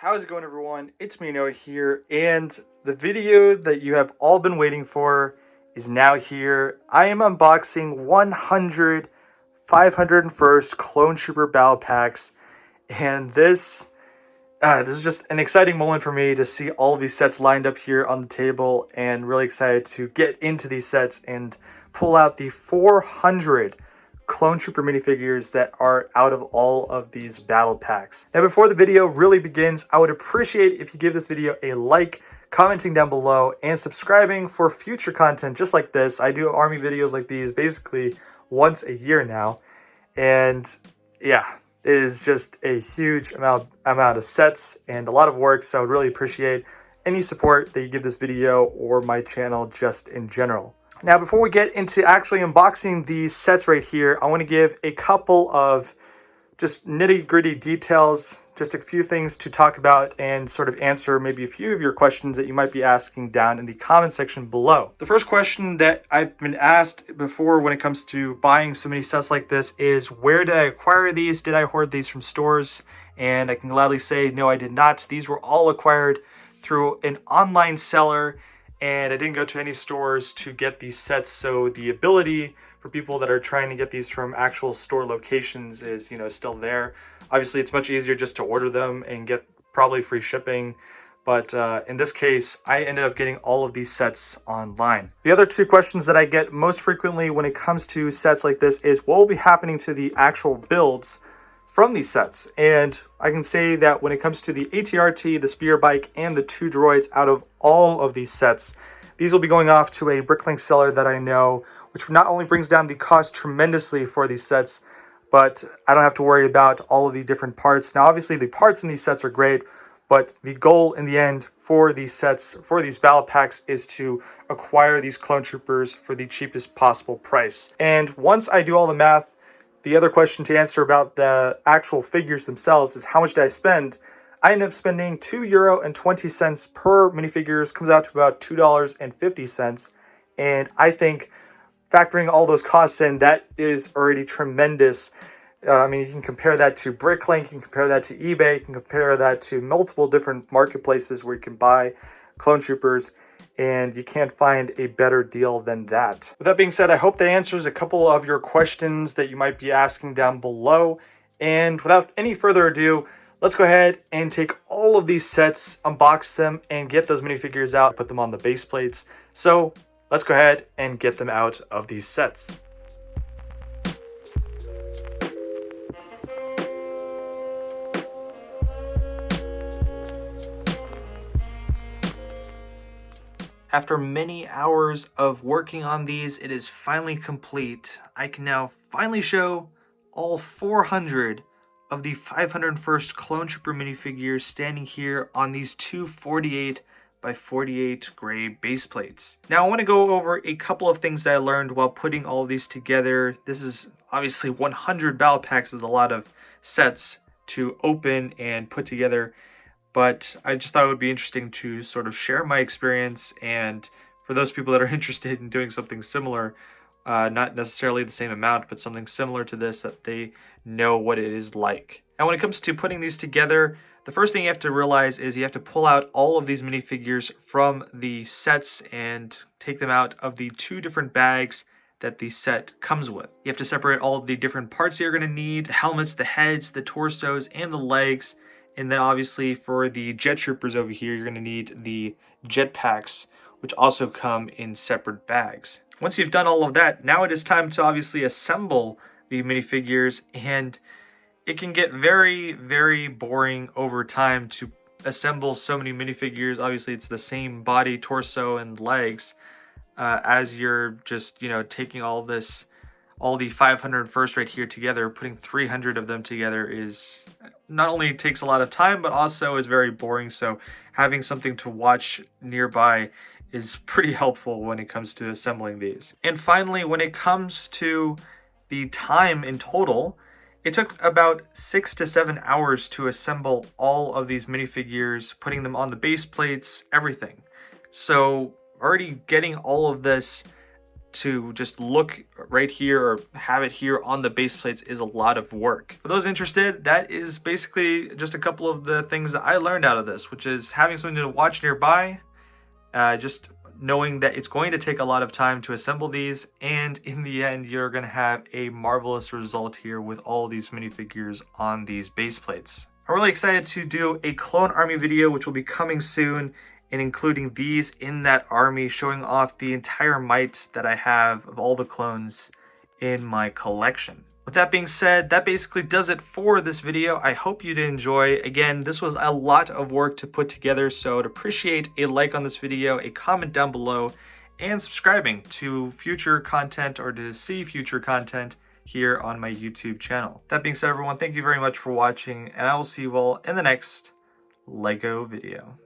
How's it going, everyone? It's me, Noah here, and the video that you have all been waiting for is now here. I am unboxing 100 501st Clone Trooper Battle Packs, and this is just an exciting moment for me to see all of these sets lined up here on the table, and really excited to get into these sets and pull out the 400 Clone Trooper minifigures that are out of all of these battle packs. Now, before the video really begins, I would appreciate if you give this video a like, commenting down below, and subscribing for future content just like this. I do army videos like these basically once a year now, and yeah, it is just a huge amount of sets and a lot of work, so I would really appreciate any support that you give this video or my channel just in general. Now, before we get into actually unboxing these sets right here, I want to give a couple of just nitty-gritty details, just a few things to talk about and sort of answer maybe a few of your questions that you might be asking down in the comment section below. The first question that I've been asked before when it comes to buying so many sets like this is, where did I acquire these? Did I hoard these from stores? And I can gladly say, no, I did not. These were all acquired through an online seller, and I didn't go to any stores to get these sets, so the ability for people that are trying to get these from actual store locations is, still there. Obviously, it's much easier just to order them and get probably free shipping, but in this case, I ended up getting all of these sets online. The other two questions that I get most frequently when it comes to sets like this is, what will be happening to the actual builds from these sets? And I can say that when it comes to the ATRT, the speeder bike, and the two droids out of all of these sets, these will be going off to a Bricklink seller that I know, which not only brings down the cost tremendously for these sets, but I don't have to worry about all of the different parts. Now, obviously, the parts in these sets are great, but the goal in the end for these sets, for these battle packs, is to acquire these clone troopers for the cheapest possible price. And once I do all the math, the other question to answer about the actual figures themselves is, how much did I spend? I ended up spending €2.20 per minifigures, comes out to about $2.50. And I think, factoring all those costs in, that is already tremendous. I mean, you can compare that to Bricklink, you can compare that to eBay, you can compare that to multiple different marketplaces where you can buy clone troopers, and you can't find a better deal than that. With that being said, I hope that answers a couple of your questions that you might be asking down below. And without any further ado, let's go ahead and take all of these sets, unbox them, and get those minifigures out, put them on the base plates. So let's go ahead and get them out of these sets. After many hours of working on these, it is finally complete. I can now finally show all 400 of the 501st Clone Trooper minifigures standing here on these two 48 by 48 gray base plates. Now, I want to go over a couple of things that I learned while putting all of these together. This is obviously 100 battle packs is a lot of sets to open and put together, but I just thought it would be interesting to sort of share my experience, and for those people that are interested in doing something similar, not necessarily the same amount, but something similar to this, that they know what it is like. Now, when it comes to putting these together, the first thing you have to realize is you have to pull out all of these minifigures from the sets and take them out of the two different bags that the set comes with. You have to separate all of the different parts you're going to need: the helmets, the heads, the torsos, and the legs. And then obviously for the jet troopers over here, you're going to need the jet packs, which also come in separate bags. Once you've done all of that, now it is time to obviously assemble the minifigures, and it can get very, very boring over time to assemble so many minifigures. Obviously, it's the same body, torso, and legs as you're just, taking all the 501st right here together. Putting 300 of them together is not only takes a lot of time, but also is very boring. So having something to watch nearby is pretty helpful when it comes to assembling these. And finally, when it comes to the time in total, it took about 6 to 7 hours to assemble all of these minifigures, putting them on the base plates, everything. So already getting all of this to just look right here or have it here on the base plates is a lot of work. For those interested, that is basically just a couple of the things that I learned out of this, which is having something to watch nearby, just knowing that it's going to take a lot of time to assemble these, and in the end you're going to have a marvelous result here with all these minifigures on these base plates. I'm really excited to do a clone army video, which will be coming soon, and including these in that army, showing off the entire might that I have of all the clones in my collection. With that being said, that basically does it for this video. I hope you did enjoy. Again, this was a lot of work to put together, so I'd appreciate a like on this video, a comment down below, and subscribing to future content or to see future content here on my YouTube channel. That being said, everyone, thank you very much for watching, and I will see you all in the next LEGO video.